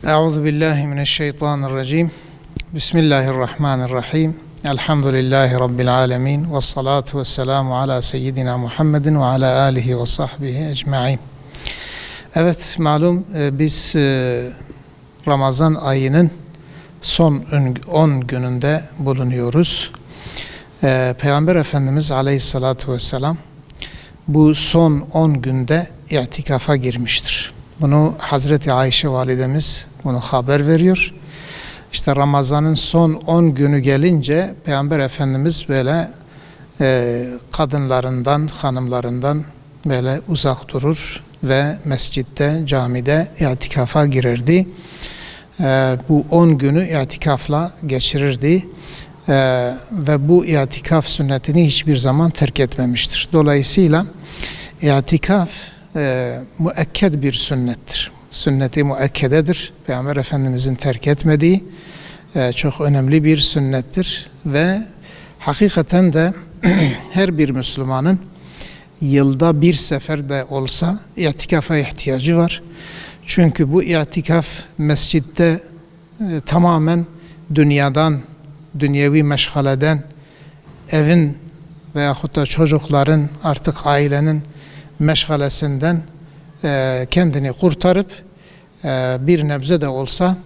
Euzu billahi mineşşeytanirracim. Bismillahirrahmanirrahim. Elhamdülillahi rabbil alamin ve salatu vesselamu ala seyyidina Muhammedin ve ala alihi ve sahbihi ecmaîn. Evet, malum biz Ramazan ayının son 10 gününde bulunuyoruz. Peygamber Efendimiz Aleyhissalatu vesselam bu son 10 günde i'tikafa girmiştir. Bunu Hazreti Ayşe validemiz bunu haber veriyor. İşte Ramazan'ın son 10 günü gelince Peygamber Efendimiz böyle kadınlarından, hanımlarından böyle uzak durur ve mescitte, camide i'tikafa girerdi. Bu 10 günü i'tikafla geçirirdi. Ve bu i'tikaf sünnetini hiçbir zaman terk etmemiştir. Dolayısıyla i'tikaf müekked bir sünnettir. Sünneti müekkededir. Peygamber Efendimizin terk etmediği çok önemli bir sünnettir ve hakikaten de her bir Müslümanın yılda bir sefer de olsa i'tikafa ihtiyacı var. Çünkü bu i'tikaf mescitte tamamen dünyadan, dünyevi meşgaleden, evin veyahut da çocukların, artık ailenin meşgalesinden kendini kurtarıp bir nebze de olsa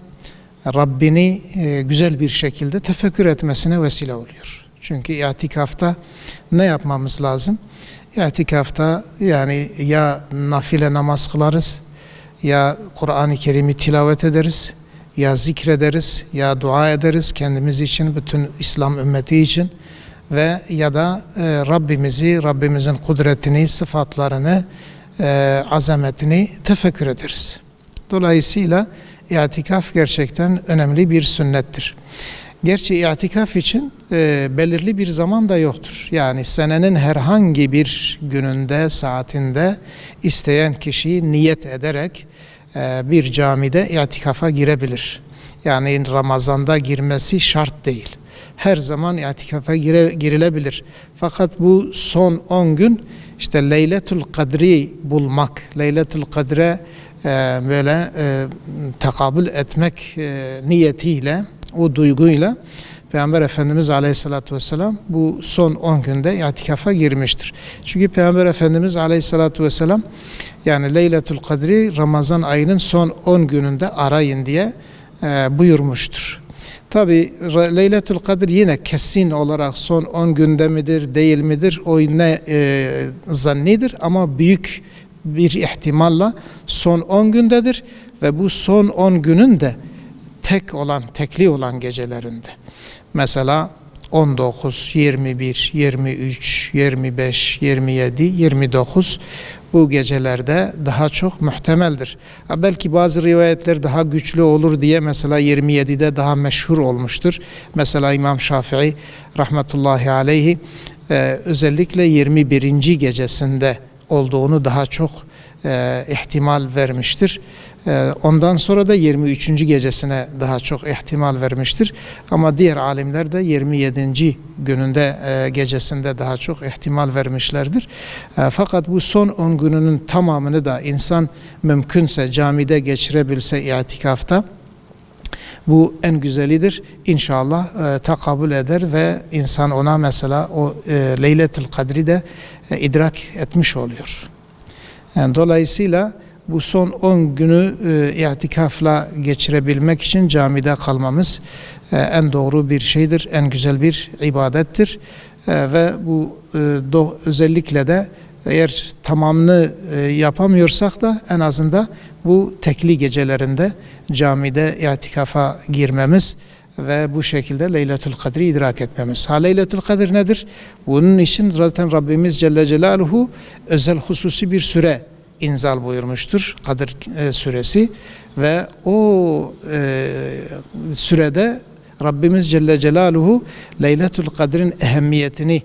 Rabbini güzel bir şekilde tefekkür etmesine vesile oluyor. Çünkü i'tikafta ne yapmamız lazım? İ'tikafta yani ya nafile namaz kılarız, ya Kur'an-ı Kerim'i tilavet ederiz, ya zikrederiz, ya dua ederiz kendimiz için, bütün İslam ümmeti için ve ya da Rabbimizin kudretini, sıfatlarını, azametini tefekkür ederiz. Dolayısıyla i'tikaf gerçekten önemli bir sünnettir. Gerçi i'tikaf için belirli bir zaman da yoktur. Yani senenin herhangi bir gününde, saatinde isteyen kişi niyet ederek bir camide i'tikafa girebilir. Yani Ramazan'da girmesi şart değil. Her zaman i'tikafa girilebilir. Fakat bu son 10 gün işte Leyletul Kadri bulmak, Leyletul Kadre böyle tekabül etmek niyetiyle, o duyguyla Peygamber Efendimiz Aleyhisselatü Vesselam bu son 10 günde i'tikafa girmiştir. Çünkü Peygamber Efendimiz Aleyhisselatü Vesselam yani Leyletul Kadri Ramazan ayının son 10 gününde arayın diye buyurmuştur. Tabi Leyletul Kadr yine kesin olarak son 10 günde midir, değil midir o ne zannidir ama büyük bir ihtimalla son 10 gündedir ve bu son 10 günün de tekli olan gecelerinde. Mesela 19, 21, 23, 25, 27, 29 bu gecelerde daha çok muhtemeldir. Belki bazı rivayetler daha güçlü olur diye mesela 27'de daha meşhur olmuştur. Mesela İmam Şafii rahmetullahi aleyhi özellikle 21. gecesinde olduğunu daha çok ihtimal vermiştir. Ondan sonra da 23. gecesine daha çok ihtimal vermiştir. Ama diğer alimler de 27. gününde gecesinde daha çok ihtimal vermişlerdir. Fakat bu son 10 gününün tamamını da insan mümkünse camide geçirebilse i'tikafta bu en güzelidir. İnşallah takabül eder ve insan ona mesela o Leyletul Kadri de idrak etmiş oluyor. Yani dolayısıyla bu son 10 günü i'tikafla geçirebilmek için camide kalmamız en doğru bir şeydir, en güzel bir ibadettir. Ve bu özellikle de eğer tamamını yapamıyorsak da en azından bu tekli gecelerinde camide i'tikafa girmemiz ve bu şekilde Leyletul Kadri idrak etmemiz. Leyletul Kadr nedir? Bunun için zaten Rabbimiz Celle Celaluhu özel hususi bir süre inzal buyurmuştur. Kadir suresi ve o sürede Rabbimiz Celle Celaluhu Leyletul Kadr'in ehemmiyetini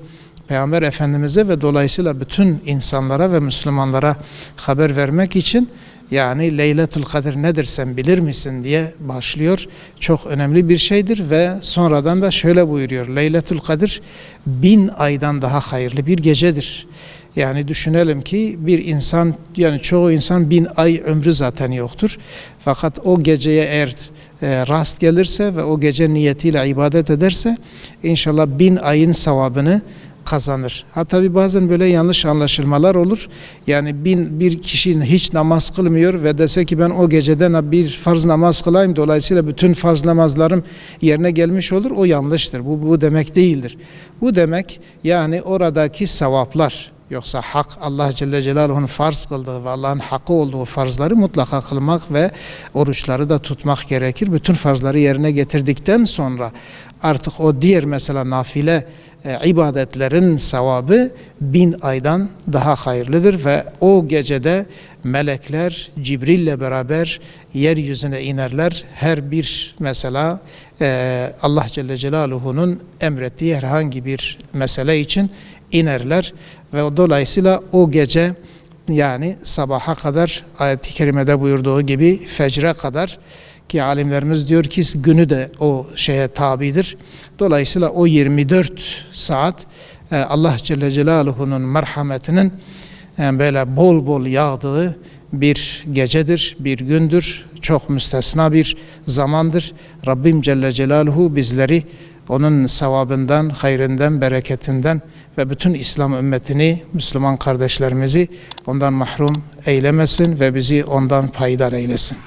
Peygamber Efendimiz'e ve dolayısıyla bütün insanlara ve Müslümanlara haber vermek için yani Leyletul Kadr nedir sen bilir misin diye başlıyor. Çok önemli bir şeydir ve sonradan da şöyle buyuruyor. Leyletul Kadr 1000 aydan daha hayırlı bir gecedir. Yani düşünelim ki bir insan, yani çoğu insan 1000 ay ömrü zaten yoktur. Fakat o geceye eğer rast gelirse ve o gece niyetiyle ibadet ederse inşallah 1000 ayın sevabını kazanır. Ha tabi bazen böyle yanlış anlaşılmalar olur. Yani bir kişi hiç namaz kılmıyor ve dese ki ben o geceden bir farz namaz kılayım, dolayısıyla bütün farz namazlarım yerine gelmiş olur. O yanlıştır. Bu demek değildir. Bu demek yani oradaki sevaplar, yoksa hak, Allah Celle Celaluhu'nun farz kıldığı ve Allah'ın hakkı olduğu farzları mutlaka kılmak ve oruçları da tutmak gerekir. Bütün farzları yerine getirdikten sonra artık o diğer mesela nafile ibadetlerin sevabı 1000 aydan daha hayırlıdır ve o gecede melekler Cibril'le beraber yeryüzüne inerler. Her bir mesela Allah Celle Celaluhu'nun emrettiği herhangi bir mesele için inerler ve dolayısıyla o gece yani sabaha kadar ayet-i kerimede buyurduğu gibi fecre kadar, ki alimlerimiz diyor ki günü de o şeye tabidir. Dolayısıyla o 24 saat Allah Celle Celaluhu'nun merhametinin böyle bol bol yağdığı bir gecedir, bir gündür. Çok müstesna bir zamandır. Rabbim Celle Celaluhu bizleri onun sevabından, hayrından, bereketinden ve bütün İslam ümmetini, Müslüman kardeşlerimizi ondan mahrum eylemesin ve bizi ondan payidar eylesin.